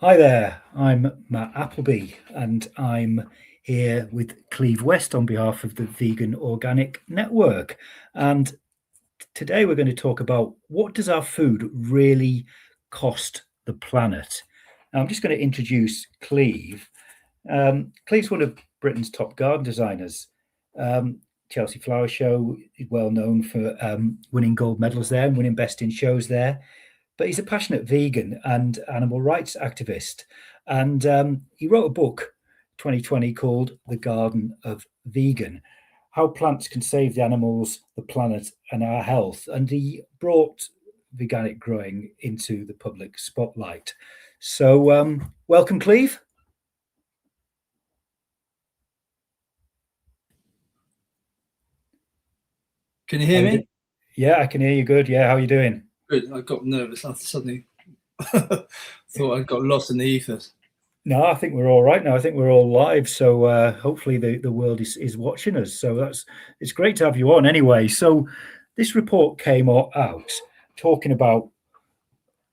Hi there, I'm Matt Appleby, and I'm here with Cleve West on behalf of the Vegan Organic Network. And today we're going to talk about what does our food really cost the planet? Now, I'm just going to introduce Cleve. Cleve's one of Britain's top garden designers. Chelsea Flower Show is well known for winning gold medals there and winning best in shows there. But he's a passionate vegan and animal rights activist. And he wrote a book, 2020, called The Garden of Vegan: How Plants Can Save the Animals, the Planet, and Our Health. And he brought veganic growing into the public spotlight. So welcome, Cleve. Can you hear me? Yeah, I can hear you good. Yeah, how are you doing? Good. I got nervous. I suddenly thought I got lost in the ethers. No, I think we're all right now. I think we're all live. So hopefully the world is watching us. So it's great to have you on anyway. So this report came out talking about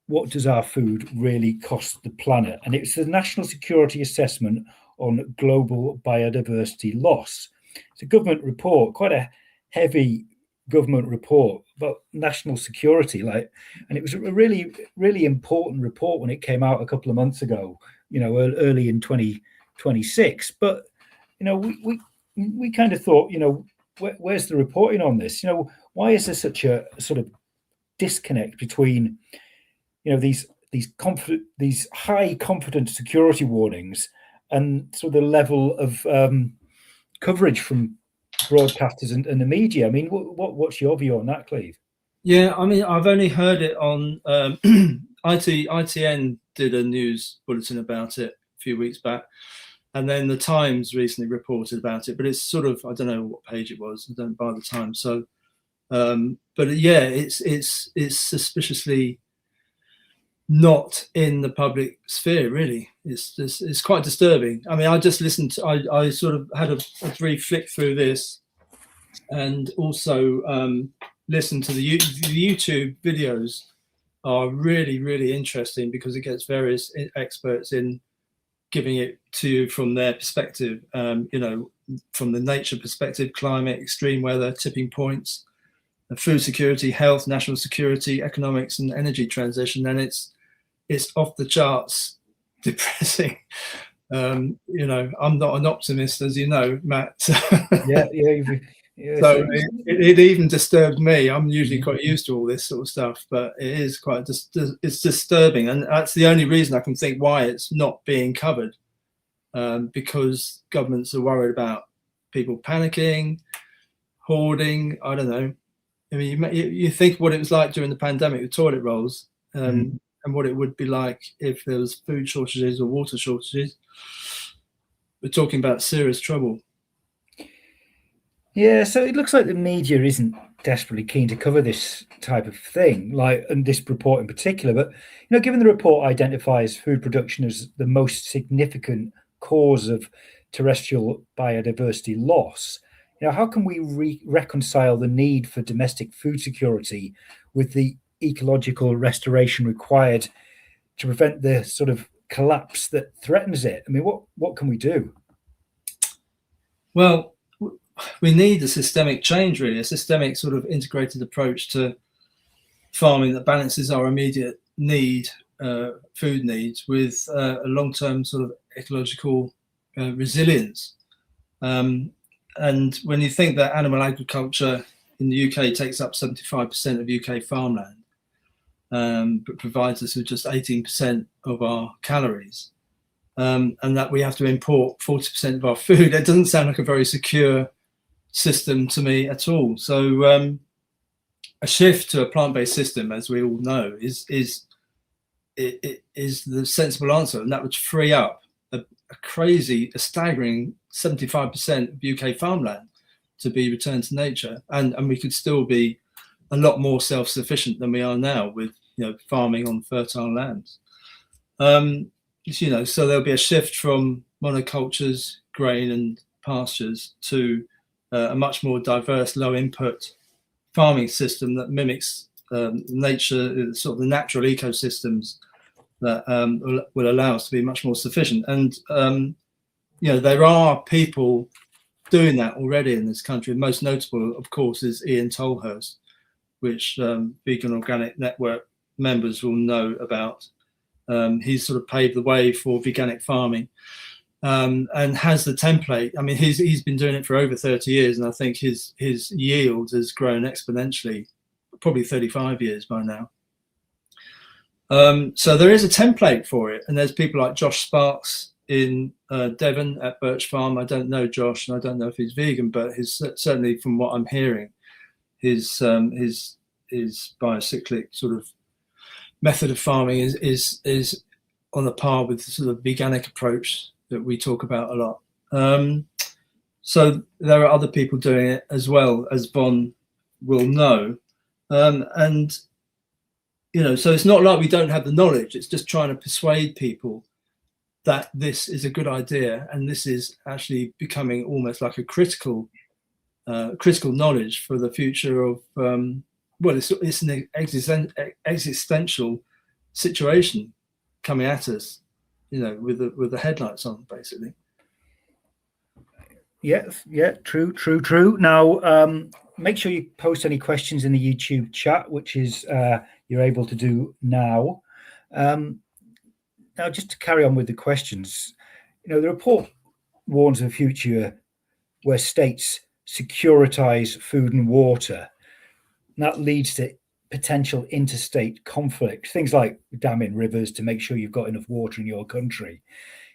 what does our food really cost the planet, and it's the National Security Assessment on Global Biodiversity Loss. It's a government report, quite a heavy government report about national security, and it was a really important report when it came out a couple of months ago, early in 2026. But we kind of thought, where's the reporting on this? Why is there such a sort of disconnect between these high confidence security warnings and sort of the level of coverage from broadcasters and the media? I mean, what's your view on that, Cleve? Yeah, I mean, I've only heard it on ITN did a news bulletin about it a few weeks back, and then the Times recently reported about it. But it's sort of, I don't know what page it was. I don't buy the Times, so. But yeah, it's suspiciously not in the public sphere, really. It's quite disturbing. I mean, I just listened to, I sort of had a brief flick through this, and also listened to the YouTube videos. Are really interesting because it gets various experts in giving it to you from their perspective, from the nature perspective, climate, extreme weather, tipping points, food security, health, national security, economics, and energy transition. And it's off the charts depressing. I'm not an optimist, as you know, Matt. Yeah. So it even disturbed me. I'm usually quite used to all this sort of stuff, but it is quite it's disturbing, and that's the only reason I can think why it's not being covered, because governments are worried about people panicking, hoarding. I don't know. I mean, you think what it was like during the pandemic with toilet rolls, and what it would be like if there was food shortages or water shortages. We're talking about serious trouble. Yeah, so it looks like the media isn't desperately keen to cover this type of thing, and this report in particular. But given the report identifies food production as the most significant cause of terrestrial biodiversity loss, how can we reconcile the need for domestic food security with the ecological restoration required to prevent the sort of collapse that threatens it? I mean, what can we do? Well, we need a systemic change, really, a systemic sort of integrated approach to farming that balances our immediate food needs, with a long-term sort of ecological resilience. And when you think that animal agriculture in the UK takes up 75% of UK farmland, but provides us with just 18% of our calories, and that we have to import 40% of our food, it doesn't sound like a very secure system to me at all. So a shift to a plant-based system, as we all know, is the sensible answer, and that would free up a staggering 75% of UK farmland to be returned to nature, and we could still be a lot more self-sufficient than we are now with farming on fertile lands. So there'll be a shift from monocultures, grain and pastures, to a much more diverse, low input farming system that mimics nature, sort of the natural ecosystems that will allow us to be much more sufficient. And there are people doing that already in this country. Most notable, of course, is Ian Tolhurst, which Vegan Organic Network members will know about. He's sort of paved the way for veganic farming, and has the template. I mean, he's been doing it for over 30 years, and I think his yield has grown exponentially, probably 35 years by now. So there is a template for it, and there's people like Josh Sparks in Devon at Birch Farm. I don't know Josh, and I don't know if he's vegan, but his, certainly from what I'm hearing, his biocyclic sort of method of farming is on a par with the sort of veganic approach that we talk about a lot. So there are other people doing it as well, as Von will know. And, so it's not like we don't have the knowledge. It's just trying to persuade people that this is a good idea, and this is actually becoming almost like a critical knowledge for the future of, it's an existential situation coming at us, with the headlights on, basically. Yeah, true. Now, make sure you post any questions in the YouTube chat, which is you're able to do now. Now, just to carry on with the questions, the report warns of a future where states securitize food and water. And that leads to potential interstate conflict, things like damming rivers to make sure you've got enough water in your country.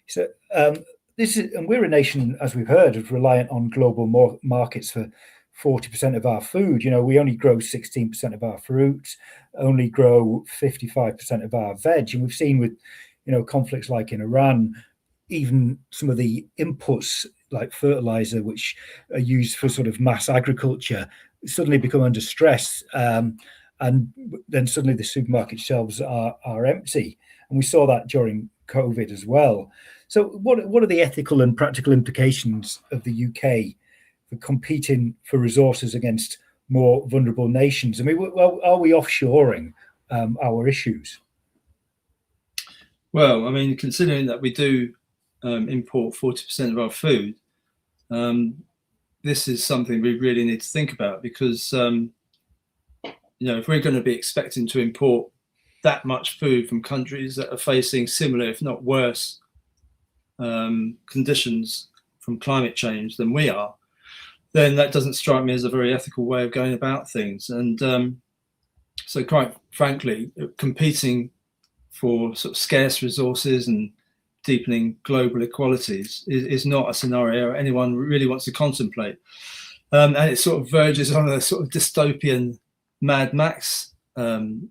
So and we're a nation, as we've heard, is reliant on global markets for 40% of our food. We only grow 16% of our fruit, only grow 55% of our veg. And we've seen with, conflicts like in Iran, even some of the inputs like fertilizer, which are used for sort of mass agriculture, suddenly become under stress. And then suddenly the supermarket shelves are empty. And we saw that during COVID as well. So what are the ethical and practical implications of the UK for competing for resources against more vulnerable nations? I mean, are we offshoring our issues? Well, I mean, considering that we do import 40% of our food, this is something we really need to think about, because if we're going to be expecting to import that much food from countries that are facing similar, if not worse, conditions from climate change than we are, then that doesn't strike me as a very ethical way of going about things. And so quite frankly, competing for sort of scarce resources and deepening global inequalities is not a scenario anyone really wants to contemplate. And it sort of verges on a sort of dystopian Mad Max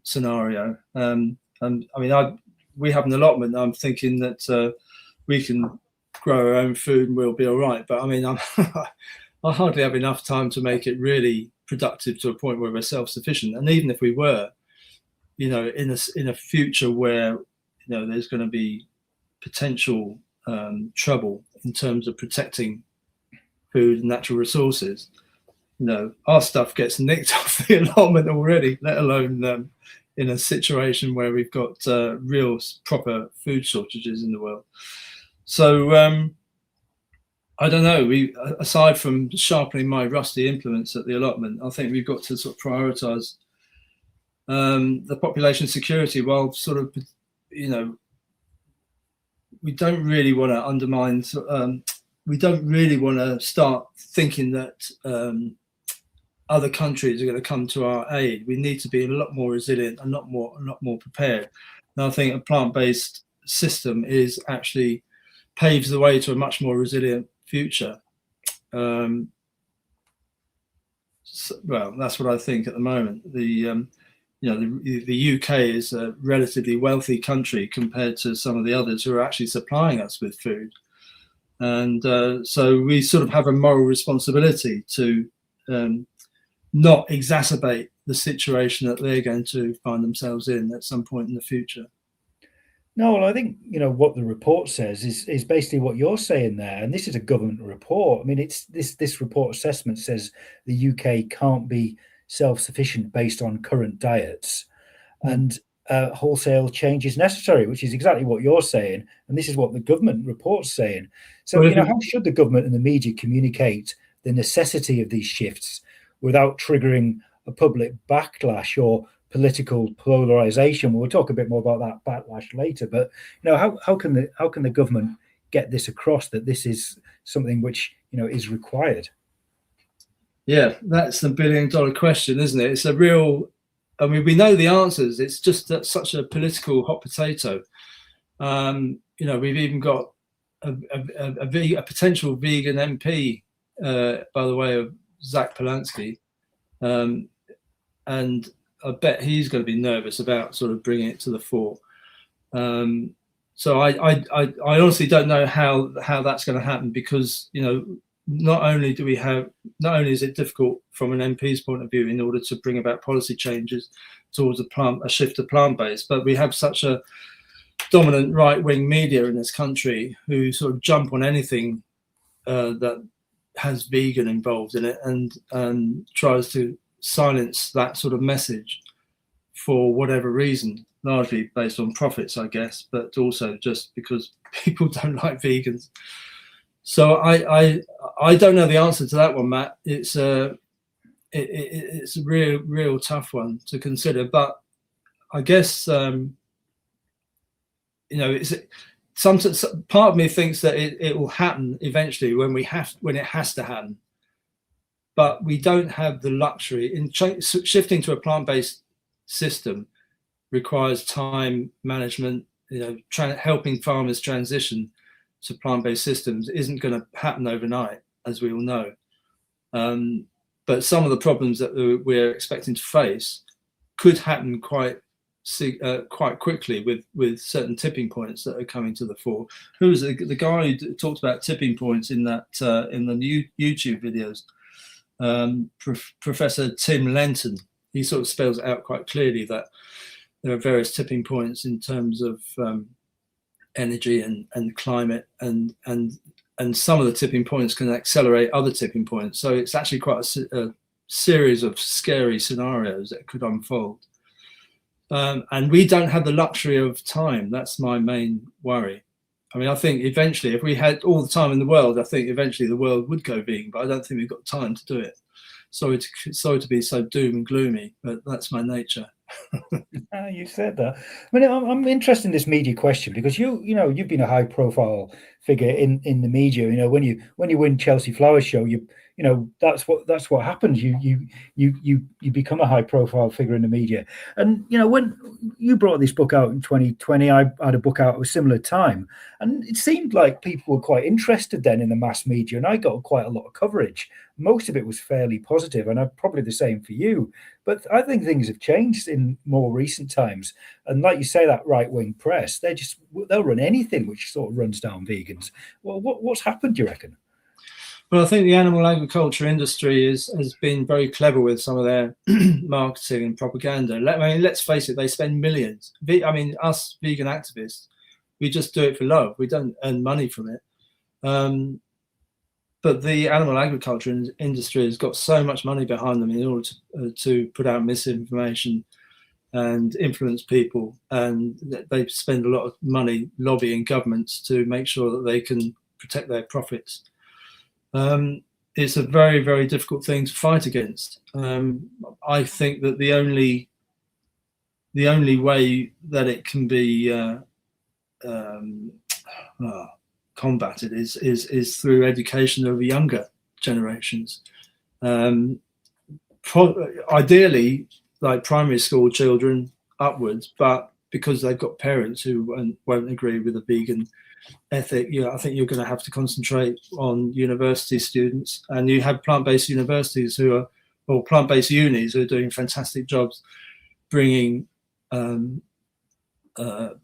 scenario. And I mean, we have an allotment. I'm thinking that we can grow our own food and we'll be all right. But I mean, I hardly have enough time to make it really productive to a point where we're self-sufficient. And even if we were, in a future where there's going to be potential trouble in terms of protecting food and natural resources, our stuff gets nicked off the allotment already, let alone in a situation where we've got real proper food shortages in the world. So I don't know, aside from sharpening my rusty implements at the allotment, I think we've got to sort of prioritize the population security, while sort of, we don't really want to undermine, we don't really want to start thinking that other countries are going to come to our aid. We need to be a lot more resilient and a lot more prepared. And I think a plant-based system actually paves the way to a much more resilient future. Well, that's what I think at the moment. The UK is a relatively wealthy country compared to some of the others who are actually supplying us with food. And so we sort of have a moral responsibility to not exacerbate the situation that they're going to find themselves in at some point in the future. No, well, I think what the report says is basically what you're saying there, and this is a government report. I mean, it's this report assessment says the UK can't be self-sufficient based on current diets, and wholesale change is necessary, which is exactly what you're saying, and this is what the government report's saying. So, Well, how should the government and the media communicate the necessity of these shifts without triggering a public backlash or political polarization? We'll talk a bit more about that backlash later. But how can the government get this across that this is something which is required? Yeah, that's the billion-dollar question, isn't it? It's a real. I mean, we know the answers. It's just that such a political hot potato. We've even got a potential vegan MP, by the way of Zach Polanski, and I bet he's going to be nervous about sort of bringing it to the fore. So I honestly don't know how that's going to happen, because not only is it difficult from an MP's point of view in order to bring about policy changes towards a shift to plant-based, but we have such a dominant right-wing media in this country who sort of jump on anything that has vegan involved in it and tries to silence that sort of message for whatever reason, largely based on profits, I guess, but also just because people don't like vegans. So I don't know the answer to that one, Matt. It's a real tough one to consider, but I guess it's part of me thinks that it will happen eventually when it has to happen, but we don't have the luxury in shifting to a plant-based system. Requires time management. Helping farmers transition to plant-based systems isn't going to happen overnight, as we all know. But some of the problems that we're expecting to face could happen quite quickly with certain tipping points that are coming to the fore. Who was the guy who talked about tipping points in that in the new YouTube videos? Professor Tim Lenton. He sort of spells it out quite clearly that there are various tipping points in terms of energy and climate, and some of the tipping points can accelerate other tipping points. So it's actually quite a series of scary scenarios that could unfold. And we don't have the luxury of time. That's my main worry. I mean, I think eventually, if we had all the time in the world, I think eventually the world would go vegan, but I don't think we've got time to do it. Sorry to be so doom and gloomy, but that's my nature. You said that. I mean, I'm interested in this media question because you've been a high profile figure in the media. When you win Chelsea Flowers show, that's what happens. You become a high profile figure in the media. And when you brought this book out in 2020, I had a book out at a similar time, and it seemed like people were quite interested then in the mass media, and I got quite a lot of coverage. Most of it was fairly positive, and probably the same for you. But I think things have changed in more recent times, and like you say, that right-wing press, they'll run anything which sort of runs down vegans. Well, what's happened, do you reckon? Well, I think the animal agriculture industry has been very clever with some of their marketing and propaganda. I mean, let's face it, they spend millions. I mean, us vegan activists, we just do it for love. We don't earn money from it. But the animal agriculture industry has got so much money behind them in order to put out misinformation and influence people. And they spend a lot of money lobbying governments to make sure that they can protect their profits. It's a very, very difficult thing to fight against. I think that the only way that it can be combated is through education of younger generations. Ideally, like primary school children upwards, but because they've got parents who won't agree with a vegan ethic, I think you're going to have to concentrate on university students, and you have plant-based universities or plant-based unis who are doing fantastic jobs bringing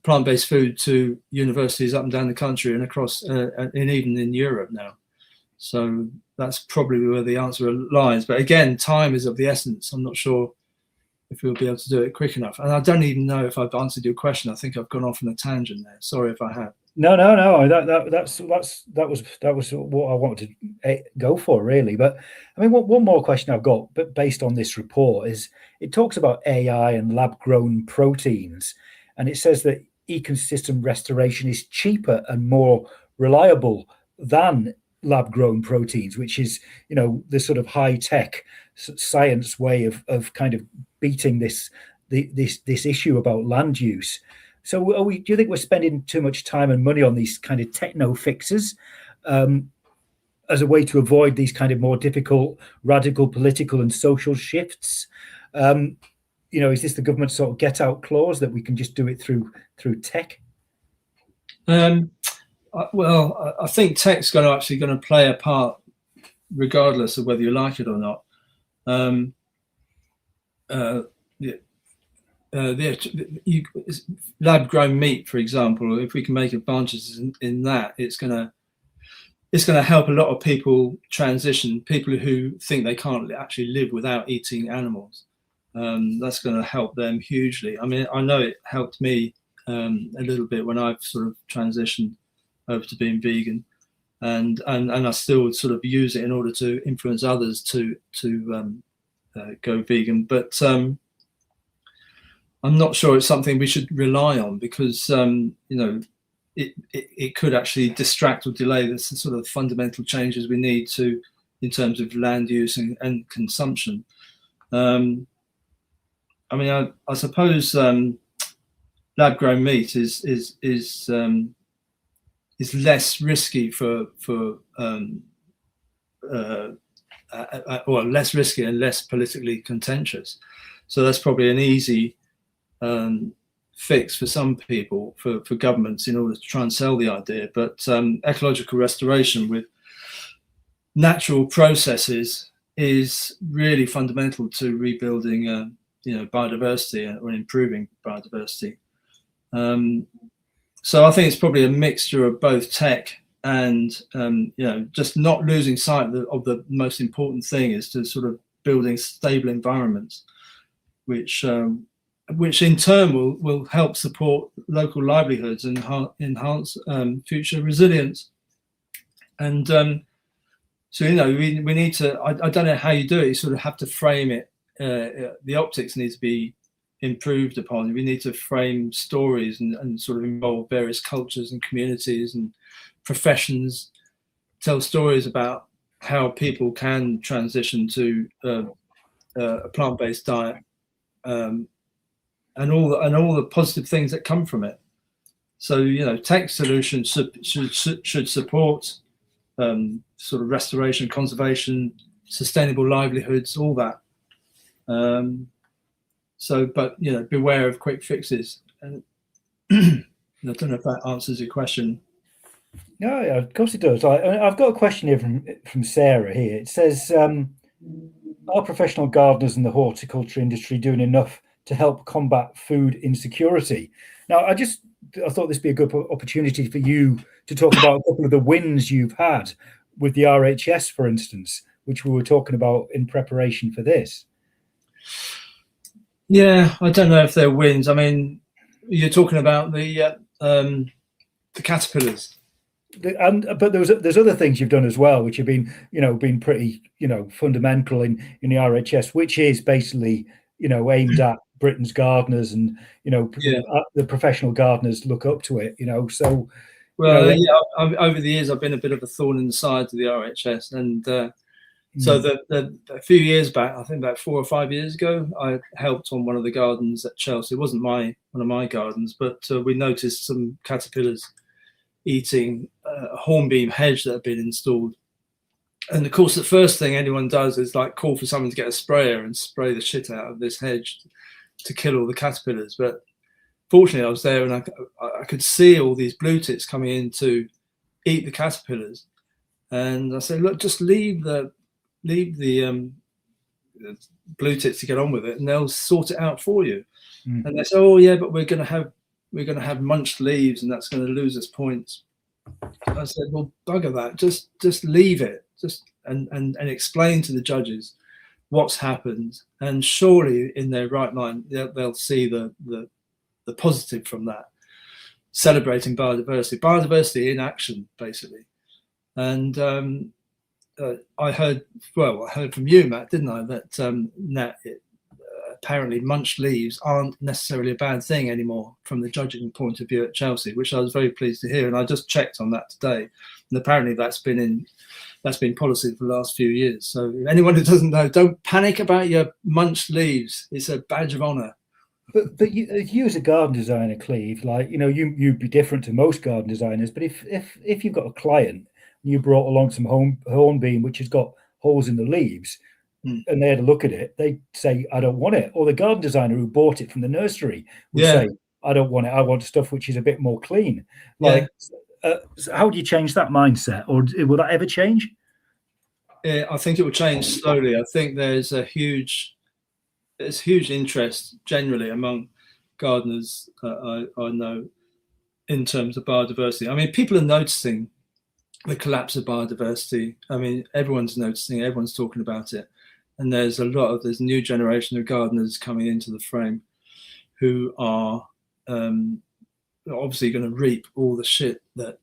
plant-based food to universities up and down the country and across, and even in Europe now. So that's probably where the answer lies. But again, time is of the essence. I'm not sure if we'll be able to do it quick enough. And I don't even know if I've answered your question. I think I've gone off on a tangent there. Sorry if I have. No, no, no. That was what I wanted to go for, really. But I mean, one more question I've got, but based on this report, is it talks about AI and lab-grown proteins, and it says that ecosystem restoration is cheaper and more reliable than lab-grown proteins, which is, the sort of high-tech science way of kind of beating this issue about land use. So, do you think we're spending too much time and money on these kind of techno-fixes as a way to avoid these kind of more difficult, radical political and social shifts? Is this the government sort of get-out clause that we can just do it through tech? Well, I think tech's going to play a part, regardless of whether you like it or not. Lab-grown meat, for example, if we can make advantages in that, it's going to help a lot of people transition. People who think they can't actually live without eating animals, that's going to help them hugely. I mean, I know it helped me a little bit when I've sort of transitioned over to being vegan, and I still sort of use it in order to influence others to go vegan, but I'm not sure it's something we should rely on, because it could actually distract or delay the sort of fundamental changes we need to in terms of land use and consumption. I mean, I suppose lab-grown meat is less risky less risky and less politically contentious. So that's probably an easy fix for some people, for governments, in order to try and sell the idea. But ecological restoration with natural processes is really fundamental to rebuilding biodiversity or improving biodiversity. So I think it's probably a mixture of both tech and just not losing sight of the most important thing is to sort of building stable environments, which in turn will help support local livelihoods and enhance future resilience. And so we need to. I don't know how you do it. You sort of have to frame it. The optics need to be improved upon. We need to frame stories and sort of involve various cultures and communities and professions, tell stories about how people can transition to a plant-based diet, and all the positive things that come from it. So tech solutions should support sort of restoration, conservation, sustainable livelihoods, all that. But beware of quick fixes. And I don't know if that answers your question. No, yeah, of course it does. I've got a question here from Sarah here. It says, are professional gardeners in the horticulture industry doing enough to help combat food insecurity? Now, I thought this would be a good opportunity for you to talk about a couple of the wins you've had with the RHS, for instance, which we were talking about in preparation for this. Yeah, I don't know if they're wins. I mean, you're talking about the caterpillars. But there's other things you've done as well, which have been pretty fundamental in the RHS, which is basically aimed at Britain's gardeners, and the professional gardeners look up to it. So over the years I've been a bit of a thorn in the side to the RHS, and so a few years back, I think about 4 or 5 years ago, I helped on one of the gardens at Chelsea. It wasn't one of my gardens, but we noticed some caterpillars eating a hornbeam hedge that had been installed. And of course, the first thing anyone does is call for someone to get a sprayer and spray the shit out of this hedge to kill all the caterpillars. But fortunately, I was there and I could see all these blue tits coming in to eat the caterpillars. And I said, look, just leave the blue tits to get on with it, and they'll sort it out for you. And they said, oh yeah, but we're going to have munched leaves, and that's going to lose us points. I said, well, bugger that, just leave it, and explain to the judges what's happened, and surely in their right mind they'll see the positive from that. celebrating biodiversity in action, basically. And I heard from you, Matt, didn't I, that apparently munched leaves aren't necessarily a bad thing anymore from the judging point of view at Chelsea, which I was very pleased to hear. And I just checked on that today, and apparently that's been policy for the last few years. So anyone who doesn't know, don't panic about your munched leaves. It's a badge of honour. But you as a garden designer, Cleve, like, you'd be different to most garden designers. But if you've got a client and you brought along some hornbeam which has got holes in the leaves, and they had a look at it, they'd say, I don't want it. Or the garden designer who bought it from the nursery would say, I don't want it. I want stuff which is a bit more clean. Like, how do you change that mindset? Or will that ever change? I think it will change slowly. I think there's huge interest generally among gardeners I know in terms of biodiversity. I mean, people are noticing the collapse of biodiversity. I mean, everyone's noticing, everyone's talking about it. And there's a new generation of gardeners coming into the frame who are obviously going to reap all the shit that,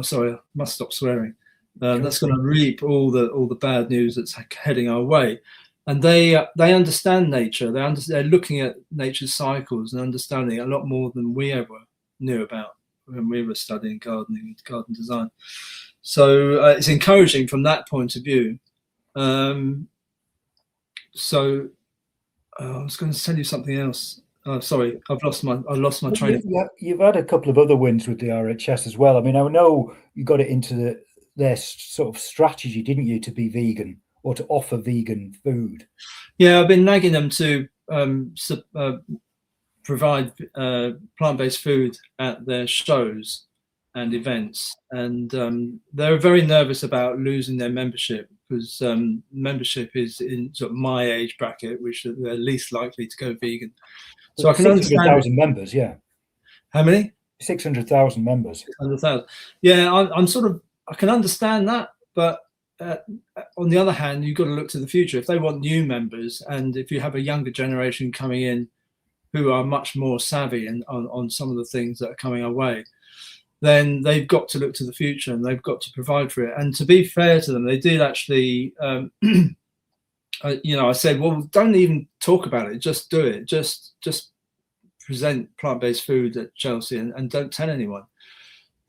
sorry, I must stop swearing. That's going to reap all the bad news that's heading our way. And they understand nature. They're looking at nature's cycles and understanding a lot more than we ever knew about when we were studying gardening and garden design. So it's encouraging from that point of view. So I was going to tell you something else. Sorry, I lost my train of thought. You've had a couple of other wins with the RHS as well. I mean, I know you got it into their sort of strategy, didn't you, to be vegan or to offer vegan food? Yeah, I've been nagging them to provide plant-based food at their shows and events, and they're very nervous about losing their membership, because membership is in sort of my age bracket, which they're least likely to go vegan. So I can understand. 600,000 members, yeah. How many? 600,000 members. 600,000. Yeah, I can understand that, but on the other hand, you've got to look to the future. If they want new members, and if you have a younger generation coming in who are much more savvy on some of the things that are coming our way, then they've got to look to the future and they've got to provide for it. And to be fair to them, they did actually, I said, well, don't even talk about it. Just do it. Just present plant-based food at Chelsea and don't tell anyone.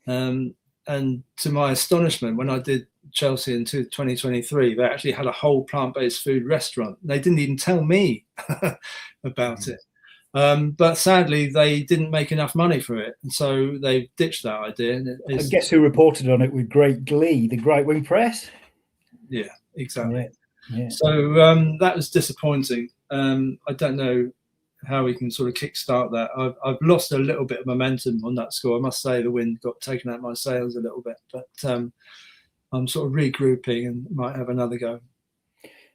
And to my astonishment, when I did Chelsea in 2023, they actually had a whole plant-based food restaurant. They didn't even tell me about it. But sadly, they didn't make enough money for it, and so they ditched that idea. And guess who reported on it with great glee? The Right Wing Press. Yeah, exactly. Yeah. So that was disappointing. I don't know how we can sort of kickstart that. I've lost a little bit of momentum on that score. I must say the wind got taken out of my sails a little bit, but I'm sort of regrouping and might have another go.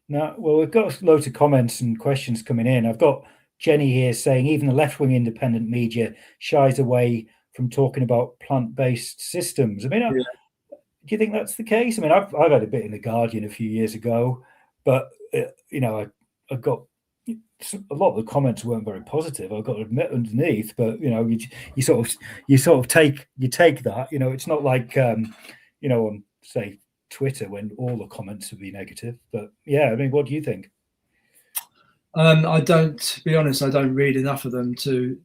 Now, well, we've got loads of comments and questions coming in. I've got Jenny here saying even the left-wing independent media shies away from talking about plant-based systems. I mean, do you think that's the case? I mean, I've had a bit in the Guardian a few years ago, but I got a lot of the comments weren't very positive. I've got to admit underneath, but you sort of take that. It's not like on say Twitter when all the comments would be negative. But yeah, I mean, what do you think? To be honest, I don't read enough of them to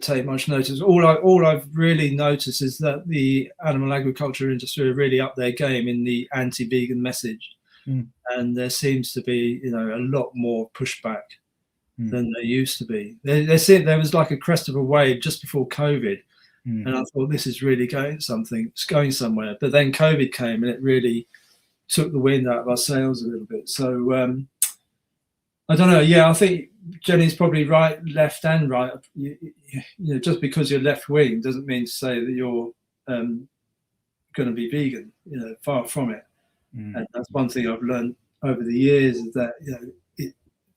take much notice. All I've really noticed is that the animal agriculture industry are really up their game in the anti-vegan message, and there seems to be a lot more pushback than there used to be. There was like a crest of a wave just before COVID, and I thought this is really it's going somewhere. But then COVID came and it really took the wind out of our sails a little bit. So I don't know. Yeah, I think Jenny's probably right, left and right. Just because you're left wing doesn't mean to say that you're going to be vegan. Far from it. And that's one thing I've learned over the years, is that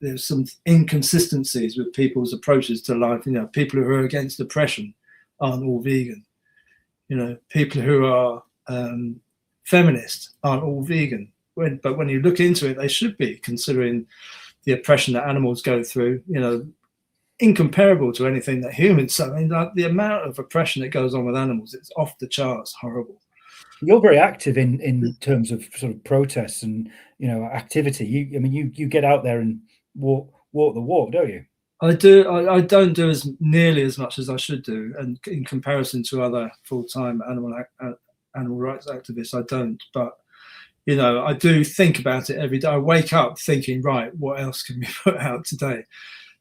there's some inconsistencies with people's approaches to life. People who are against oppression aren't all vegan. People who are feminist aren't all vegan. But when you look into it, they should be, considering the oppression that animals go through. incomparable to anything that humans. I mean, like, the amount of oppression that goes on with animals, it's off the charts, horrible. You're very active in terms of sort of protests and, you know, activity. You get out there and walk the walk, don't you? I do. I don't do as nearly as much as I should do, and in comparison to other full-time animal rights activists, I don't. But you know, I do think about it every day. I wake up thinking, right, what else can we put out today?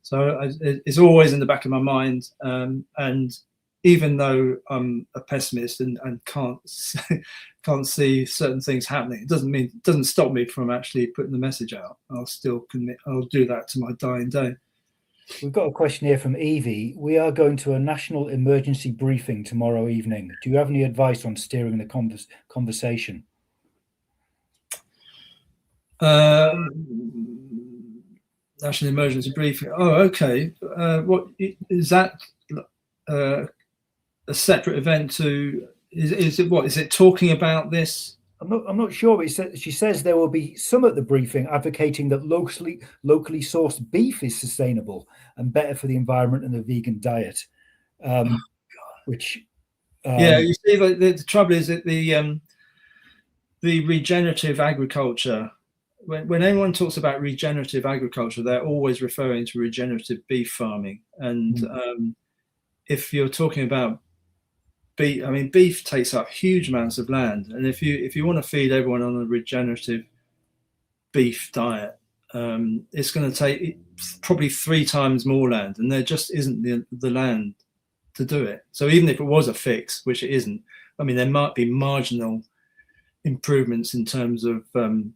So it's always in the back of my mind. And even though I'm a pessimist and can't see certain things happening, it doesn't stop me from actually putting the message out. I'll still commit. I'll do that to my dying day. We've got a question here from Evie. We are going to a national emergency briefing tomorrow evening. Do you have any advice on steering the conversation? National emergency briefing. Oh, okay. What is that? A separate event to? Is it what? Is it talking about this? I'm not sure, but she says there will be some at the briefing advocating that locally sourced beef is sustainable and better for the environment and the vegan diet. Which yeah, you see, the trouble is that the regenerative agriculture. When anyone talks about regenerative agriculture, they're always referring to regenerative beef farming. And if you're talking about beef, I mean, beef takes up huge amounts of land, and if you want to feed everyone on a regenerative beef diet, it's going to take probably 3 times more land, and there just isn't the land to do it. So even if it was a fix, which it isn't, I mean, there might be marginal improvements in terms of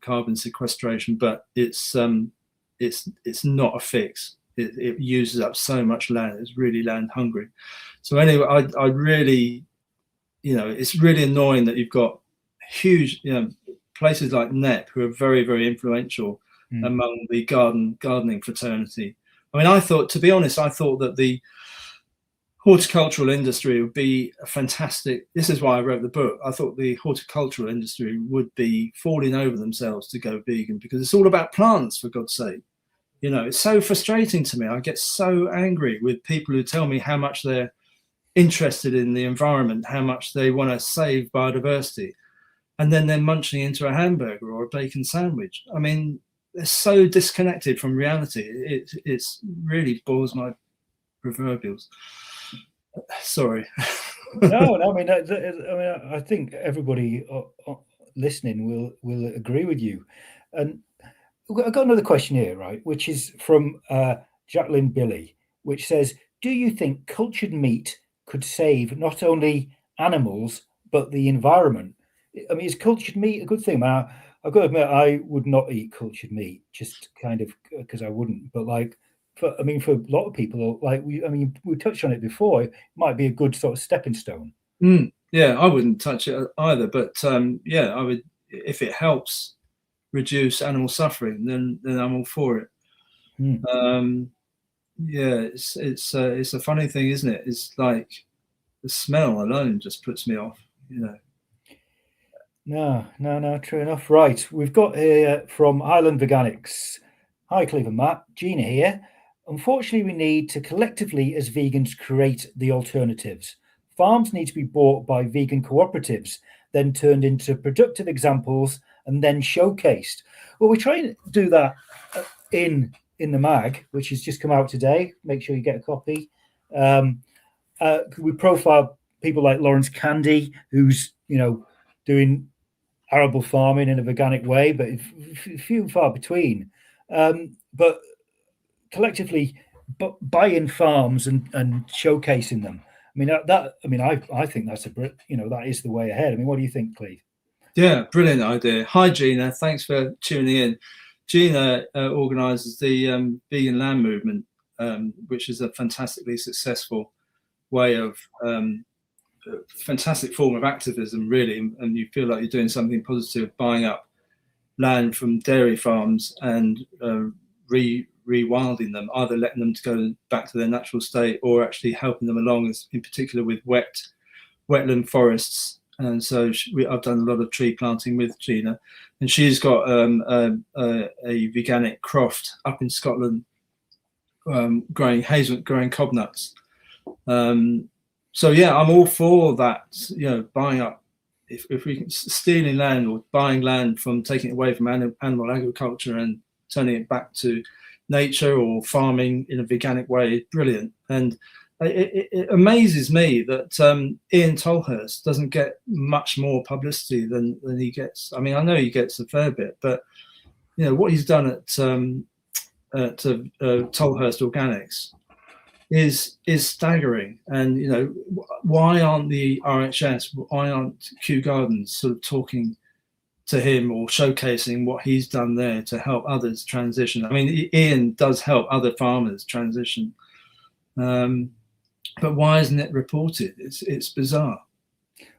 carbon sequestration, but it's not a fix. It uses up so much land. It's really land hungry. So anyway, I really, you know, it's really annoying that you've got huge, you know, places like NEP who are very, very influential among the gardening fraternity. I mean, to be honest, I thought that the horticultural industry would be a fantastic. This is why I wrote the book. I thought the horticultural industry would be falling over themselves to go vegan, because it's all about plants, for God's sake. You know, it's so frustrating to me. I get so angry with people who tell me how much they're interested in the environment, how much they want to save biodiversity, and then they're munching into a hamburger or a bacon sandwich. I mean, they're so disconnected from reality. It's really bores my proverbials. Sorry. No. I mean, I think everybody listening will agree with you. And I've got another question here, right, which is from Jacqueline Billy, which says, do you think cultured meat could save not only animals but the environment? I mean, is cultured meat a good thing? I've got to admit, I would not eat cultured meat, just kind of because I wouldn't. But like, for a lot of people, like we touched on it before. It might be a good sort of stepping stone. Yeah, I wouldn't touch it either. But yeah, I would, if it helps reduce animal suffering, then I'm all for it. Yeah, it's a funny thing, isn't it? It's like the smell alone just puts me off, you know. No, true enough. Right, we've got here from Island Veganics. Hi, Cleve and Matt. Gina here. Unfortunately, we need to collectively, as vegans, create the alternatives. Farms need to be bought by vegan cooperatives, then turned into productive examples, and then showcased. Well, we're trying to do that in the mag, which has just come out today. Make sure you get a copy. We profile people like Lawrence Candy, who's, you know, doing arable farming in a veganic way, but few and far between. But collectively, buying farms and showcasing them. I mean, I think that's that is the way ahead. I mean, what do you think, Cleve? Yeah, brilliant idea. Hi, Gina. Thanks for tuning in. Gina organises the vegan land movement, which is a fantastically successful way of fantastic form of activism, really, and you feel like you're doing something positive, buying up land from dairy farms and rewilding them, either letting them to go back to their natural state or actually helping them along, in particular with wetland forests. And so I've done a lot of tree planting with Gina, and she's got a veganic croft up in Scotland growing hazelnut, growing cob nuts. So yeah, I'm all for that. You know, buying up, if we can, stealing land or buying land from, taking it away from animal agriculture and turning it back to nature or farming in a veganic way, brilliant. And it amazes me that Ian Tolhurst doesn't get much more publicity than he gets. I mean, I know he gets a fair bit, but you know what he's done at Tolhurst Organics is staggering. And you know, why aren't the RHS, why aren't Kew Gardens sort of talking to him or showcasing what he's done there to help others transition? I mean, Ian does help other farmers transition. But why isn't it reported? It's bizarre.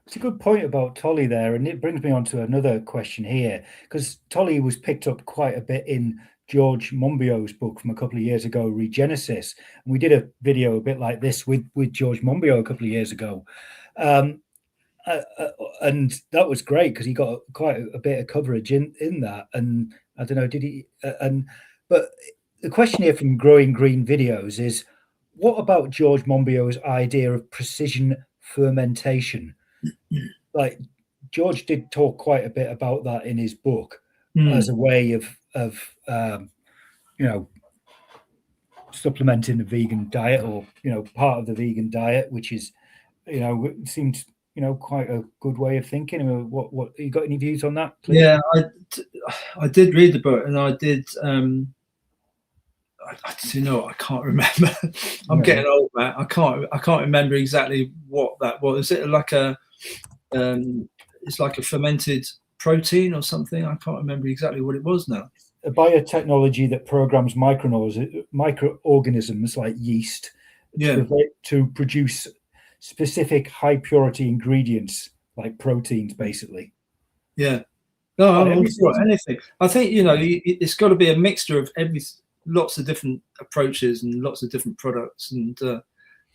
It's a good point about Tolly there, and it brings me on to another question here, because Tolly was picked up quite a bit in George Monbiot's book from a couple of years ago, Regenerative, and we did a video a bit like this with George Monbiot a couple of years ago, and that was great because he got quite a bit of coverage in that. And I don't know, did he? But the question here from Growing Green Videos is, what about George Monbiot's idea of precision fermentation? Like, George did talk quite a bit about that in his book as a way of you know, supplementing the vegan diet, or you know, part of the vegan diet, which is, you know, seems, you know, quite a good way of thinking. I mean, what you got any views on that, please? Yeah, I did read the book, and I did. You know, I can't remember. I'm getting old, Matt. I can't remember exactly what that was. Is it like a it's like a fermented protein or something? I can't remember exactly what it was now. A biotechnology that programs microorganisms like yeast to produce specific high purity ingredients like proteins, basically. Yeah. No, I'm all for anything. I think, you know, it's got to be a mixture of lots of different approaches and lots of different products, and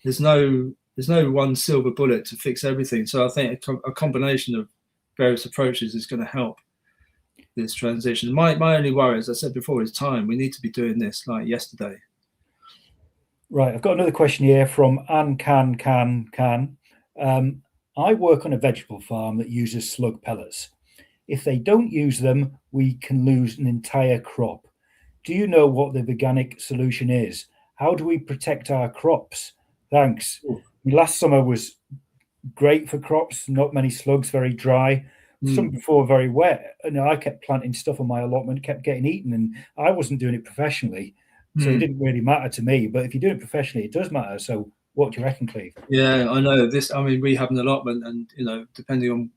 there's no one silver bullet to fix everything. So I think a combination of various approaches is going to help this transition. My only worry, as I said before, is time. We need to be doing this like yesterday. Right, I've got another question here from Anne Can. I work on a vegetable farm that uses slug pellets. If they don't use them, we can lose an entire crop. Do you know what the veganic solution is? How do we protect our crops? Thanks. Last summer was great for crops, not many slugs, very dry. Some before very wet. And I kept planting stuff on my allotment, kept getting eaten, and I wasn't doing it professionally. So it didn't really matter to me. But if you do it professionally, it does matter. So what do you reckon, Cleve? Yeah, I know this. I mean, we have an allotment, and you know, depending on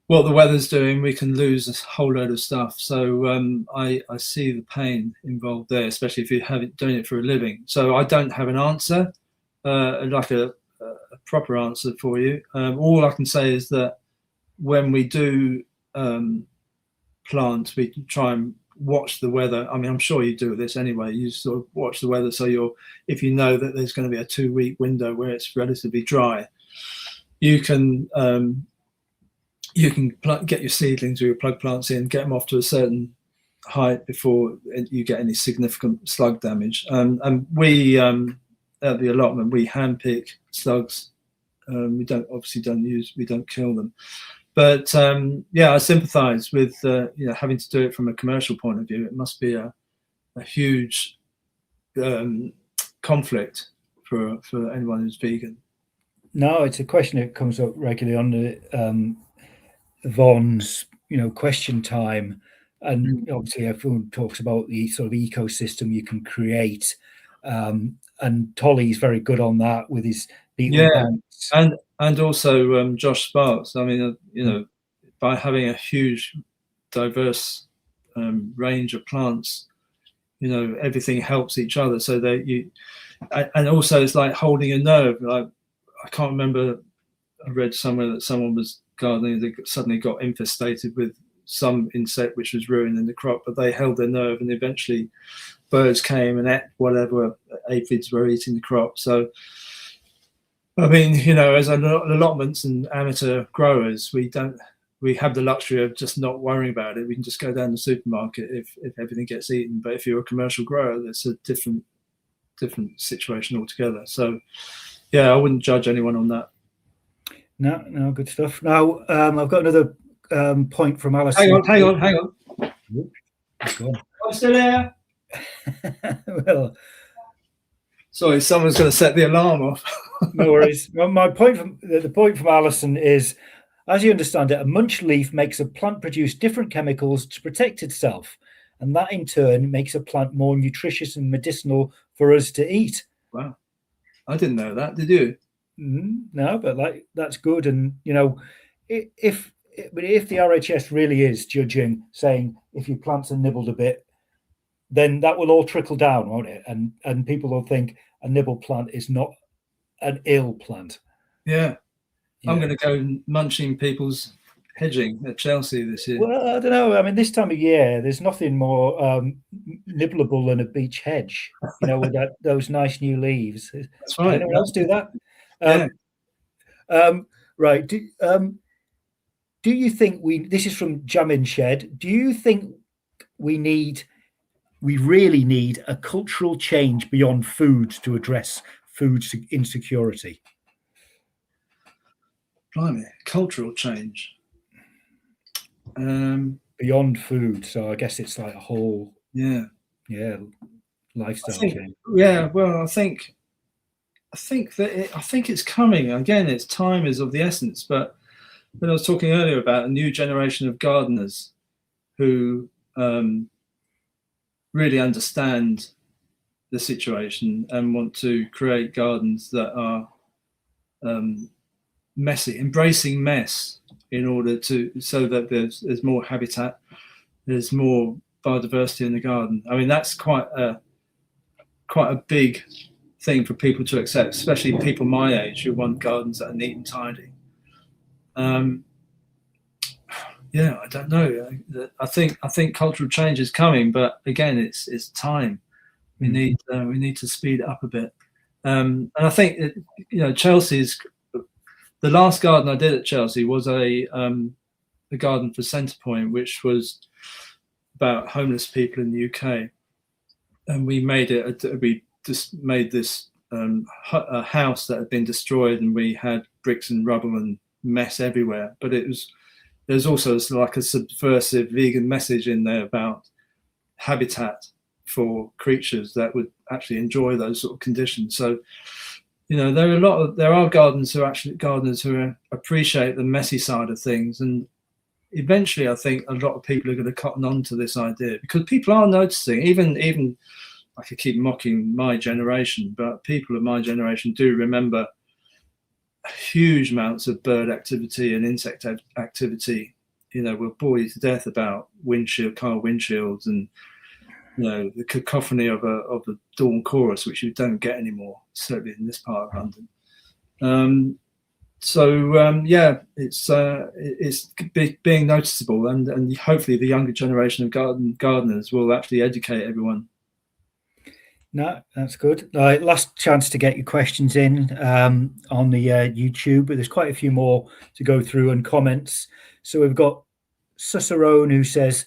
what the weather's doing, we can lose a whole load of stuff. So I see the pain involved there, especially if you're doing it for a living. So I don't have an answer, like a proper answer for you. All I can say is that when we do plant, we try and watch the weather. I mean, I'm sure you do this anyway. You sort of watch the weather, so if you know that there's going to be a 2-week window where it's relatively dry, you can get your seedlings or your plug plants in, get them off to a certain height before you get any significant slug damage. And we at the allotment, we handpick slugs. We don't kill them. But yeah, I sympathise with you know, having to do it from a commercial point of view. It must be a huge conflict for anyone who's vegan. No, it's a question that comes up regularly on the Vaughn's, you know, question time, and obviously everyone talks about the sort of ecosystem you can create, and Tolly's very good on that with his beetle banks. And also Josh Sparks. I mean, you know, by having a huge, diverse range of plants, you know, everything helps each other. So that and also it's like holding a nerve. Like, I can't remember. I read somewhere that someone was gardening, they suddenly got infestated with some insect which was ruining the crop, but they held their nerve, and eventually birds came and ate whatever aphids were eating the crop. So I mean, you know, as allotments and amateur growers, we have the luxury of just not worrying about it. We can just go down the supermarket if everything gets eaten. But if you're a commercial grower, that's a different different situation altogether. So, yeah, I wouldn't judge anyone on that. No, good stuff. Now, I've got another point from Alison. Hang on. I'm still here. Well, sorry, someone's going to set the alarm off. No worries. Well, the point from Alison is, as you understand it, a munch leaf makes a plant produce different chemicals to protect itself, and that in turn makes a plant more nutritious and medicinal for us to eat. Wow, I didn't know that. Did you? No, but that's good. And if the RHS really is judging, saying if your plants are nibbled a bit, then that will all trickle down, won't it? And people will think a nibble plant is not an ill plant. Yeah. I'm going to go munching people's hedging at Chelsea this year. Well, I don't know. I mean, this time of year, there's nothing more nibbleable than a beech hedge, with those nice new leaves. That's right. Does anyone else do that? Right. Do you think this is from Jamin Shed, do you think we really need a cultural change beyond food to address food insecurity? Blimey, cultural change. Beyond food, so I guess it's like a whole lifestyle change. Yeah, well, I think it's coming. Again, its time is of the essence. But when I was talking earlier about a new generation of gardeners who really understand the situation and want to create gardens that are messy, embracing mess in order so that there's more habitat, there's more biodiversity in the garden. I mean, that's quite a big thing for people to accept, especially people my age who want gardens that are neat and tidy. I don't know. I think cultural change is coming, but again, it's time. We need to speed it up a bit. And I think Chelsea's. The last garden I did at Chelsea was a garden for Centrepoint, which was about homeless people in the UK, and we made just made this a house that had been destroyed, and we had bricks and rubble and mess everywhere. But there's also like a subversive vegan message in there about habitat for creatures that would actually enjoy those sort of conditions. So. There are gardeners who appreciate the messy side of things, and eventually I think a lot of people are going to cotton on to this idea because people are noticing. Even I could keep mocking my generation, but people of my generation do remember huge amounts of bird activity and insect activity. We're bored to death about car windshields and the cacophony of the dawn chorus, which you don't get anymore, certainly in this part of London. It's being noticeable, and hopefully the younger generation of gardeners will actually educate everyone. No, that's good. Last chance to get your questions in on the YouTube, but there's quite a few more to go through and comments. So we've got Cicerone who says,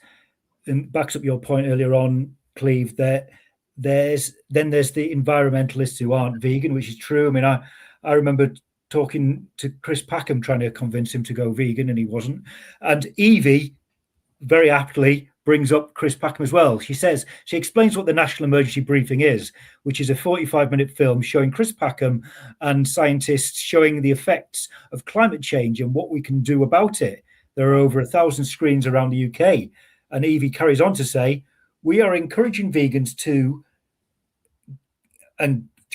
and backs up your point earlier on, Cleve, that there's the environmentalists who aren't vegan, which is true. I mean, I remember talking to Chris Packham trying to convince him to go vegan, and he wasn't. And Evie very aptly brings up Chris Packham as well. She explains what the National Emergency Briefing is, which is a 45-minute film showing Chris Packham and scientists showing the effects of climate change and what we can do about it. There are over 1,000 screens around the UK. And Evie carries on to say, we are encouraging vegans to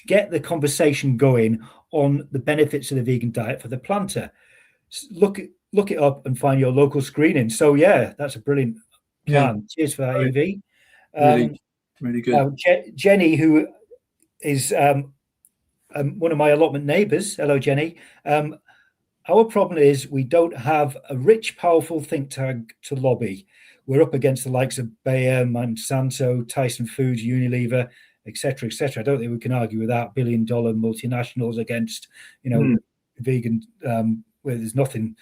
get the conversation going on the benefits of the vegan diet for the planter. Look it up and find your local screening. So yeah, that's a brilliant plan. Yeah. Cheers for that, Evie. Really good. Jenny, who is one of my allotment neighbours. Hello, Jenny. Our problem is we don't have a rich, powerful think tank to lobby. We're up against the likes of Bayer, Monsanto, Tyson Foods, Unilever, etc., etc. I don't think we can argue with that. $billion multinationals against, vegan, where there's nothing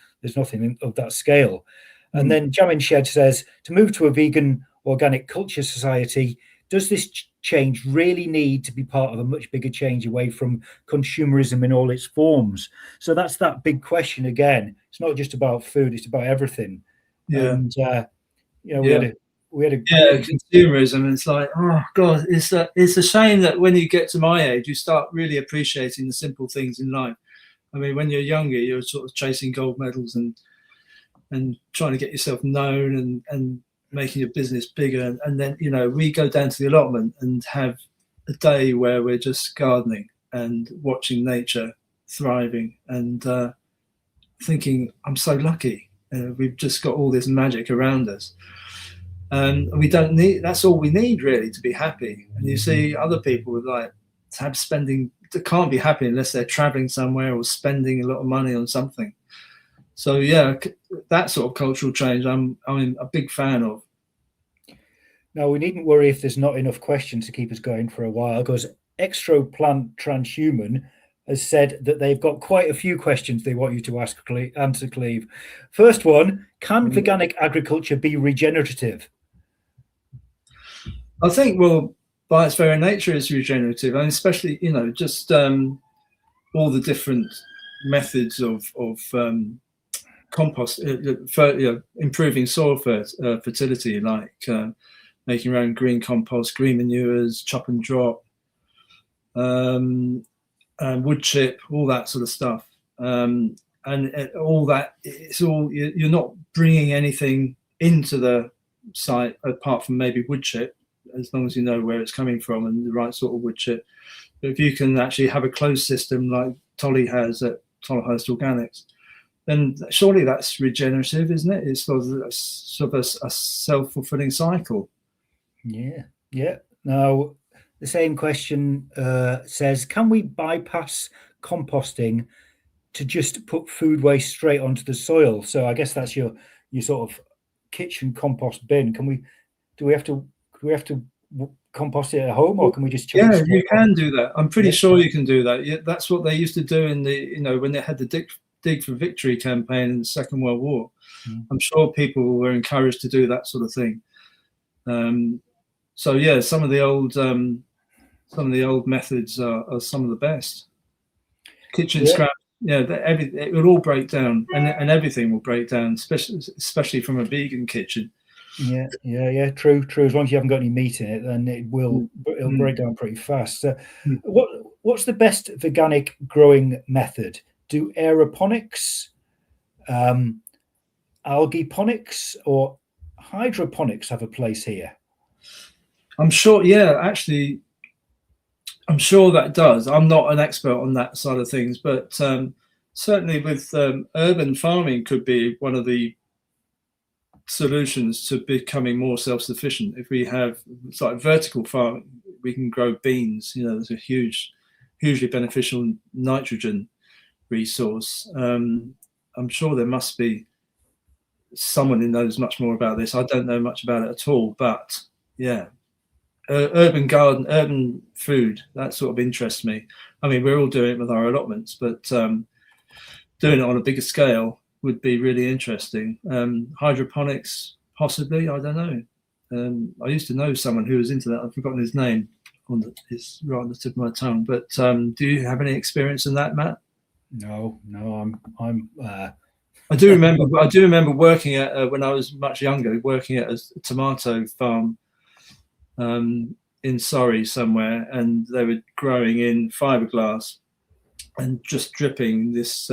of that scale. And then Jamin Shed says, to move to a vegan organic culture society does this change really need to be part of a much bigger change away from consumerism in all its forms? So that's that big question again. It's not just about food; it's about everything. Yeah. And you know, Yeah. we had a Consumerism. It's like, oh God, it's a shame that when you get to my age, you start really appreciating the simple things in life. I mean, when you're younger, you're sort of chasing gold medals and trying to get yourself known and making your business bigger. And then, you know, we go down to the allotment and have a day where we're just gardening and watching nature thriving and thinking, I'm so lucky. We've just got all this magic around us. And we don't need, that's all we need really to be happy. And you see other people with like they can't be happy unless they're traveling somewhere or spending a lot of money on something. So yeah, that sort of cultural change I'm a big fan of. Now, we needn't worry if there's not enough questions to keep us going for a while, because Extroplant Transhuman has said that they've got quite a few questions they want you to answer, Cleve. First one, can veganic agriculture be regenerative? I think, well, by its very nature, it's regenerative, and especially, you know, just all the different methods of compost, improving soil fertility, like making your own green compost, green manures, chop and drop, and wood chip, all that sort of stuff. And all that, it's all, you're not bringing anything into the site apart from maybe wood chip, as long as you know where it's coming from and the right sort of wood chip. But if you can actually have a closed system like Tolly has at Tolhurst Organics, then surely that's regenerative, isn't it? It's sort of a self-fulfilling cycle. Yeah, yeah. Now, the same question says, can we bypass composting to just put food waste straight onto the soil? So I guess that's your sort of kitchen compost bin. Do we have to compost it at home, or can we just chuck it you can do that. I'm pretty sure you can do that. Yeah, that's what they used to do in the, you know, when they had the Dig for Victory campaign in the Second World War. I'm sure people were encouraged to do that sort of thing. So yeah, some of the old methods are some of the best. Kitchen scrap, it will all break down, and everything will break down, especially from a vegan kitchen. Yeah. True. As long as you haven't got any meat in it, then it'll break down pretty fast. What's the best veganic growing method? Do aeroponics, algaeponics, or hydroponics have a place here? I'm sure. Yeah, actually, I'm sure that does. I'm not an expert on that side of things, but certainly with urban farming could be one of the solutions to becoming more self-sufficient. If we have, it's like vertical farming, we can grow beans. You know, there's a hugely beneficial nitrogen resource. I'm sure there must be someone who knows much more about this. I don't know much about it at all, but yeah, urban garden, urban food, that sort of interests me. I mean, we're all doing it with our allotments, but doing it on a bigger scale would be really interesting. Hydroponics, possibly, I don't know. I used to know someone who was into that. I've forgotten his name. It's right on the tip of my tongue. But do you have any experience in that, Matt? No, I'm. I do remember working at when I was much younger, working at a tomato farm in Surrey somewhere, and they were growing in fiberglass and just dripping this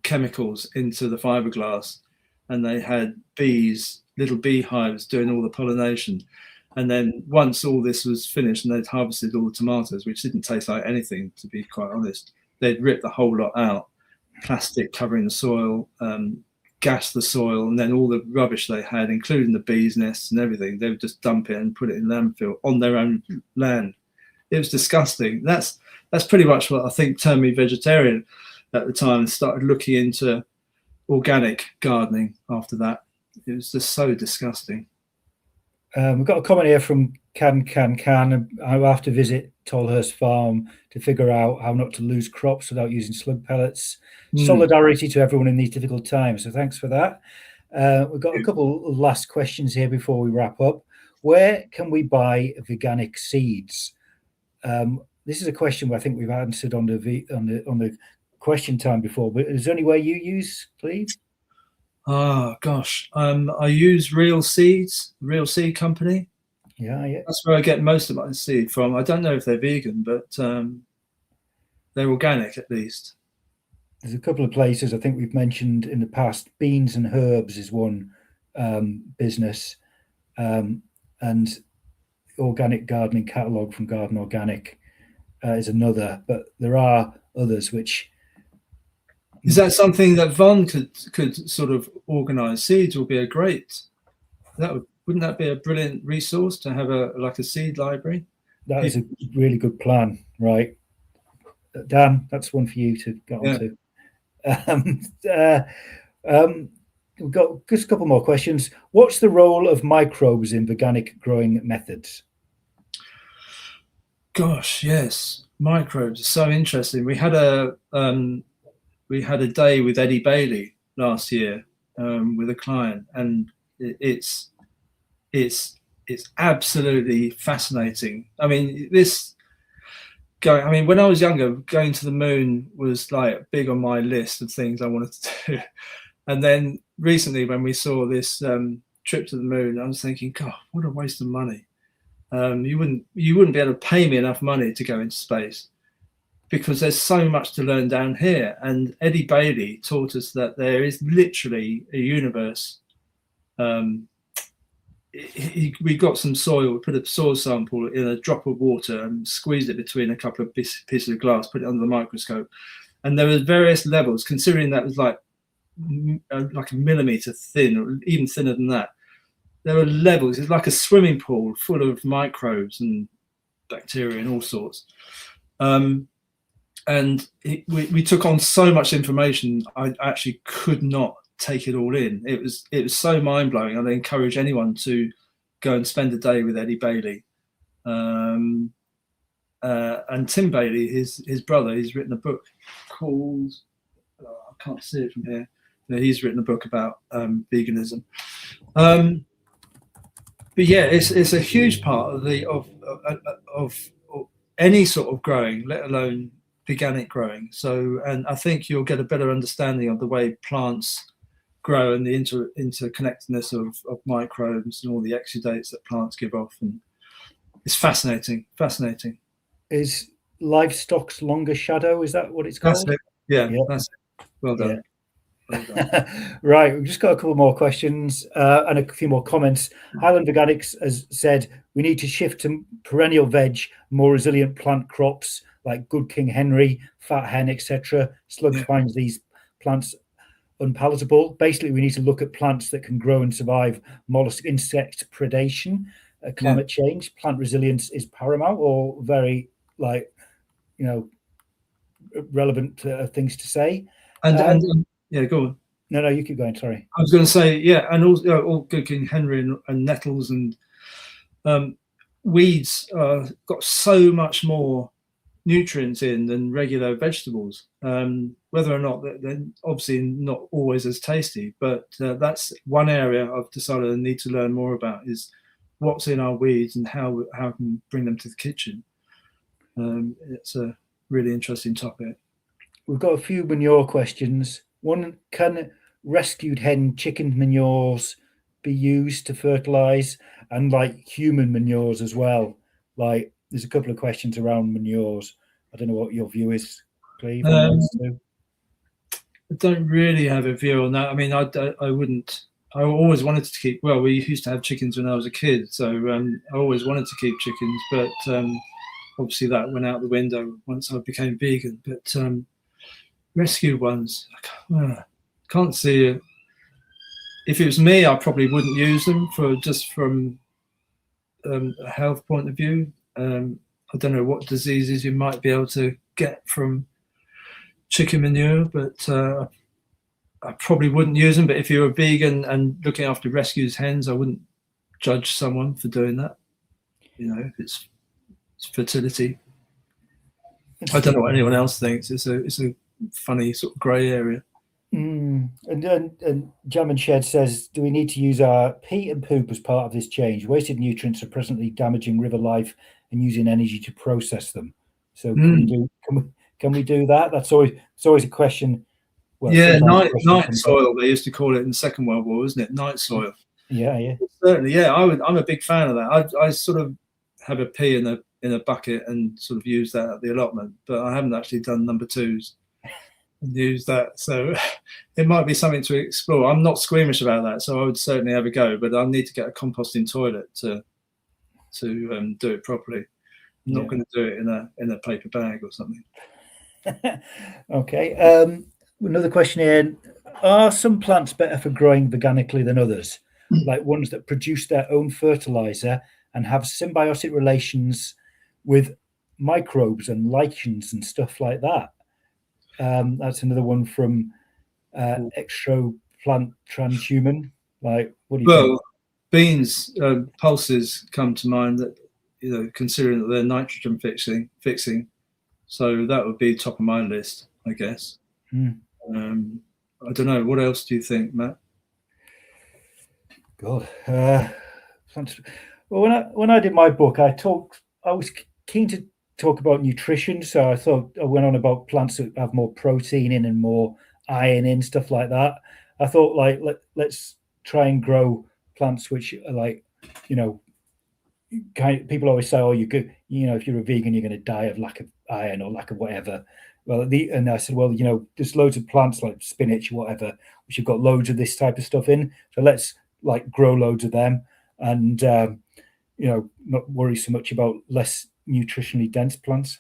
chemicals into the fiberglass, and they had bees, little beehives doing all the pollination. And then once all this was finished and they'd harvested all the tomatoes, which didn't taste like anything, to be quite honest, they'd rip the whole lot out, plastic covering the soil, gas the soil, and then all the rubbish they had, including the bees' nests and everything, they would just dump it and put it in landfill on their own land. It was disgusting. That's pretty much what I think turned me vegetarian at the time, and started looking into organic gardening after that. It was just so disgusting. We've got a comment here from Can. I'll have to visit Tolhurst Farm to figure out how not to lose crops without using slug pellets. Solidarity to everyone in these difficult times. So thanks for that. We've got a couple of last questions here before we wrap up. where can we buy veganic seeds? This is a question I think we've answered on the question time before, but is there any way you use, Cleve? Oh gosh, I use Real Seeds, Real Seed Company. Yeah. That's where I get most of my seed from. I don't know if they're vegan, but they're organic at least. There's a couple of places I think we've mentioned in the past. Beans and Herbs is one business, and Organic Gardening Catalogue from Garden Organic is another. But there are others which. Is that something that Von could sort of organise? Seeds would be a great. Wouldn't that be a brilliant resource to have a seed library? That is a really good plan, right? Dan, that's one for you to get onto. We've got just a couple more questions. What's the role of microbes in veganic growing methods? Gosh, yes, microbes are so interesting. We had a day with Eddie Bailey last year with a client, and it's absolutely fascinating. I mean, when I was younger, going to the moon was like big on my list of things I wanted to do. And then recently, when we saw this trip to the moon, I was thinking, God, what a waste of money. You wouldn't be able to pay me enough money to go into space, because there's so much to learn down here. And Eddie Bailey taught us that there is literally a universe. We got some soil, we put a soil sample in a drop of water and squeezed it between a couple of pieces of glass, put it under the microscope. And there were various levels, considering that was like a millimeter thin, or even thinner than that. There were levels. It's like a swimming pool full of microbes and bacteria and all sorts. And we took on so much information, I actually could not take it all in. It was so mind-blowing. I'd encourage anyone to go and spend a day with Eddie Bailey. And Tim Bailey, his brother, he's written a book called, I can't see it from here. He's written a book about veganism. But yeah, it's a huge part of any sort of growing, let alone veganic growing. So, and I think you'll get a better understanding of the way plants grow and the interconnectedness of microbes and all the exudates that plants give off. And it's fascinating. Is livestock's longer shadow, is that what it's called? That's it. Yeah. That's it. Well done. Yeah. Right, we've just got a couple more questions and a few more comments. Highland Veganics has said we need to shift to perennial veg, more resilient plant crops like Good King Henry, Fat Hen, etc. Slugs finds these plants unpalatable. Basically, we need to look at plants that can grow and survive mollusk insect predation, climate change. Plant resilience is paramount, or very relevant things to say. And yeah, go on. No, you keep going. Sorry. I was going to say, yeah, and also all Good King Henry and nettles and weeds got so much more nutrients in than regular vegetables. Whether or not they're obviously not always as tasty, but that's one area I've decided I need to learn more about, is what's in our weeds and how I can bring them to the kitchen. It's a really interesting topic. We've got a few manure questions. One, can rescued hen chicken manures be used to fertilize, and like human manures as well? Like, there's a couple of questions around manures. I don't know what your view is, Cleve, on those two. I don't really have a view on that. I mean, I wouldn't. I always wanted to keep. Well, we used to have chickens when I was a kid, so I always wanted to keep chickens, but obviously that went out the window once I became vegan. But rescue ones, I can't see it. If it was me, I probably wouldn't use them from a health point of view. I don't know what diseases you might be able to get from chicken manure, but I probably wouldn't use them. But if you're a vegan and looking after rescued hens, I wouldn't judge someone for doing that. If it's fertility. I don't know what anyone else thinks. It's a funny sort of grey area. And Jam and Shed says, do we need to use our pee and poop as part of this change? Wasted nutrients are presently damaging river life and using energy to process them. So can we do that? That's always it's always a question. Well, Yeah, sometimes night soil, they used to call it in the Second World War, isn't it? Night soil. Yeah. Certainly, yeah. I'm a big fan of that. I sort of have a pee in a bucket and sort of use that at the allotment, but I haven't actually done number twos and used that. So it might be something to explore. I'm not squeamish about that, so I would certainly have a go. But I need to get a composting toilet to do it properly. I'm not going to do it in a paper bag or something. Okay. Another question here. Are some plants better for growing veganically than others? Like ones that produce their own fertilizer and have symbiotic relations with microbes and lichens and stuff like that? That's another one from Extra Plant Transhuman. Like, what do you think? Well, beans, pulses come to mind that, considering that they're nitrogen fixing. So that would be top of my list, I guess. I don't know. What else do you think, Matt? God. Well, when I did my book, I was keen to talk about nutrition. So I thought I went on about plants that have more protein in and more iron in, stuff like that. I thought, like, let's try and grow plants which are like, people always say, oh, you could, if you're a vegan, you're going to die of lack of iron or lack of whatever. Well, and I said, well, there's loads of plants like spinach, whatever, which have got loads of this type of stuff in. So let's like grow loads of them and, not worry so much about less nutritionally dense plants.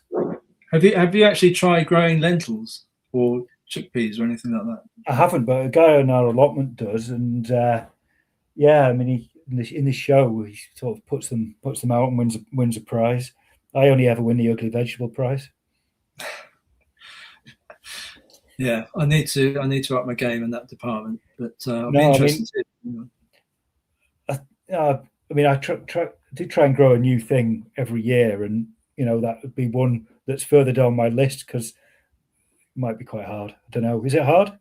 Have you actually tried growing lentils or chickpeas or anything like that? I haven't, but a guy on our allotment does. And yeah, I mean, in the show, he sort of puts them out and wins a prize. I only ever win the ugly vegetable prize. Yeah, I need to up my game in that department. But I'll be interested. I try and grow a new thing every year, and that would be one that's further down my list because it might be quite hard. I don't know. Is it hard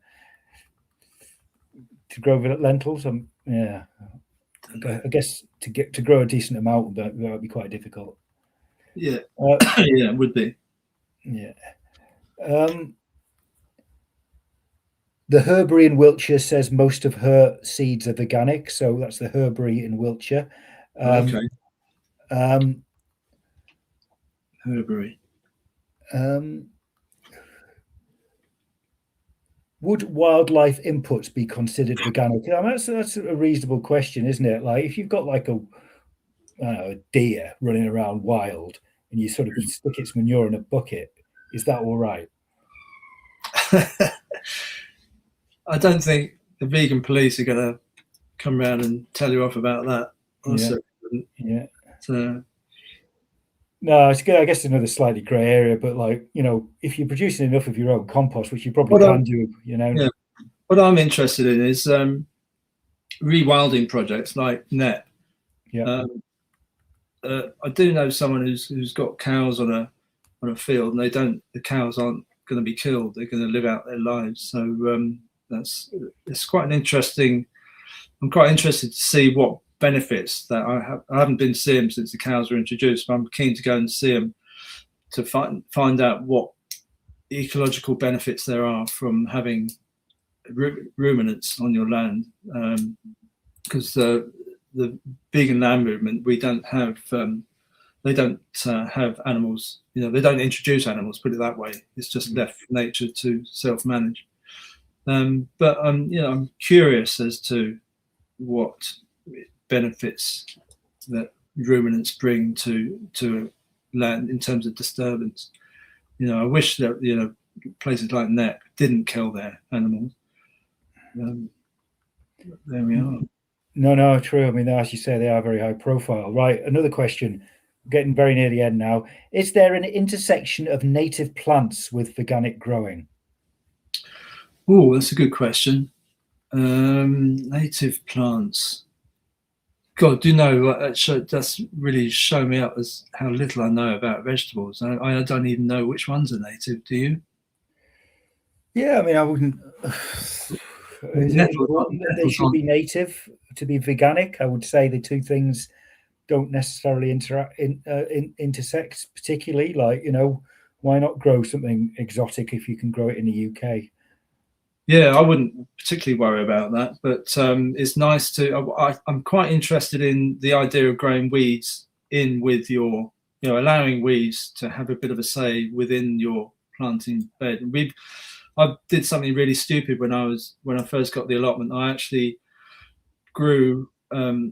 to grow lentils? Yeah. I guess to grow a decent amount that would be quite difficult. Yeah, yeah, it would be. Yeah. The herbery in Wiltshire says most of her seeds are veganic, so that's the herbery in Wiltshire. Okay. Herbery. Would wildlife inputs be considered veganic? That's a reasonable question, isn't it? Like if you've got like a deer running around wild and you sort of stick its manure in a bucket, is that all right? I don't think the vegan police are going to come around and tell you off about that. Yeah. So, no, it's good. I guess another slightly grey area, but like if you're producing enough of your own compost, which you probably can do, Yeah. What I'm interested in is rewilding projects like NEP. Yeah. I do know someone who's got cows on a field, and the cows aren't going to be killed. They're going to live out their lives. So it's quite an interesting. I'm quite interested to see what benefits that I haven't been to see them since the cows were introduced, but I'm keen to go and see them to find out what ecological benefits there are from having ruminants on your land. Because the vegan land movement, we don't have. They don't have animals. They don't introduce animals. Put it that way. It's just left for nature to self-manage. But I'm curious as to what benefits that ruminants bring to land in terms of disturbance. I wish that places like NEP didn't kill their animals. There we are. No, true. I mean, as you say, they are very high profile. Right. Another question. We're getting very near the end now. Is there an intersection of native plants with veganic growing? Oh, that's a good question. Native plants. God, that's really shown me up as how little I know about vegetables. I don't even know which ones are native. Do you? Yeah, I mean, I wouldn't. Is it important that they should be native to be veganic? I would say the two things don't necessarily intersect particularly. Like, you know, why not grow something exotic if you can grow it in the UK? Yeah, I wouldn't particularly worry about that, but it's nice to. I'm quite interested in the idea of growing weeds in with your, you know, allowing weeds to have a bit of a say within your planting bed. I did something really stupid when I first got the allotment. I actually grew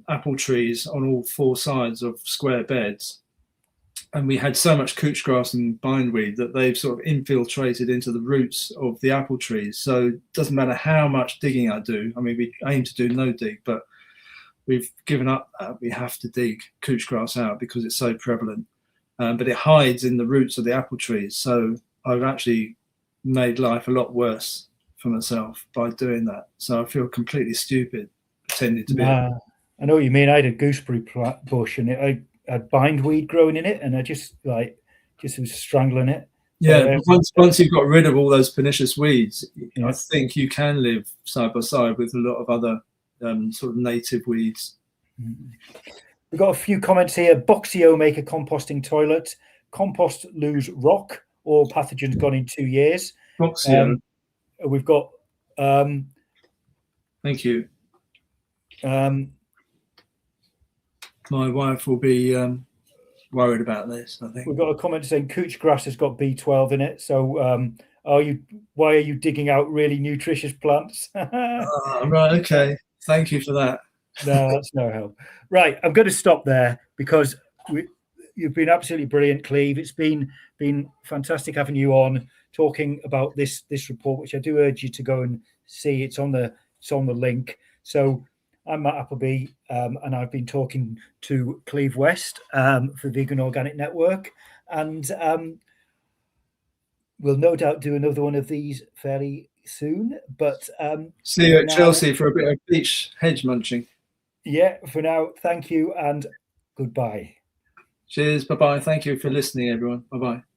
apple trees on all four sides of square beds, and we had so much couch grass and bindweed that they've sort of infiltrated into the roots of the apple trees. So it doesn't matter how much digging I do. I mean, we aim to do no dig, but we've given up that. We have to dig couch grass out because it's so prevalent. But it hides in the roots of the apple trees. So I've actually made life a lot worse for myself by doing that. So I feel completely stupid pretending to be. I know what you mean. I had a gooseberry bush, and I had bindweed growing in it, and I just was strangling it. Yeah, but once you've got rid of all those pernicious weeds, I think you can live side by side with a lot of other sort of native weeds. We've got a few comments here. Boxio make a composting toilet. Compost lose rock. All pathogens gone in 2 years. Boxio. We've got. Thank you. My wife will be worried about this, I think. We've got a comment saying couch grass has got B12 in it. So why are you digging out really nutritious plants? Right, okay. Thank you for that. No, that's no help. Right, I'm going to stop there because you've been absolutely brilliant, Cleve. It's been fantastic having you on talking about this report, which I do urge you to go and see. It's on the link. So I'm Matt Appleby, and I've been talking to Cleve West for Vegan Organic Network, and we'll no doubt do another one of these fairly soon. But see you at Chelsea for a bit of beach hedge munching. Yeah, for now, thank you and goodbye. Cheers. Bye-bye. Thank you for listening, everyone. Bye-bye.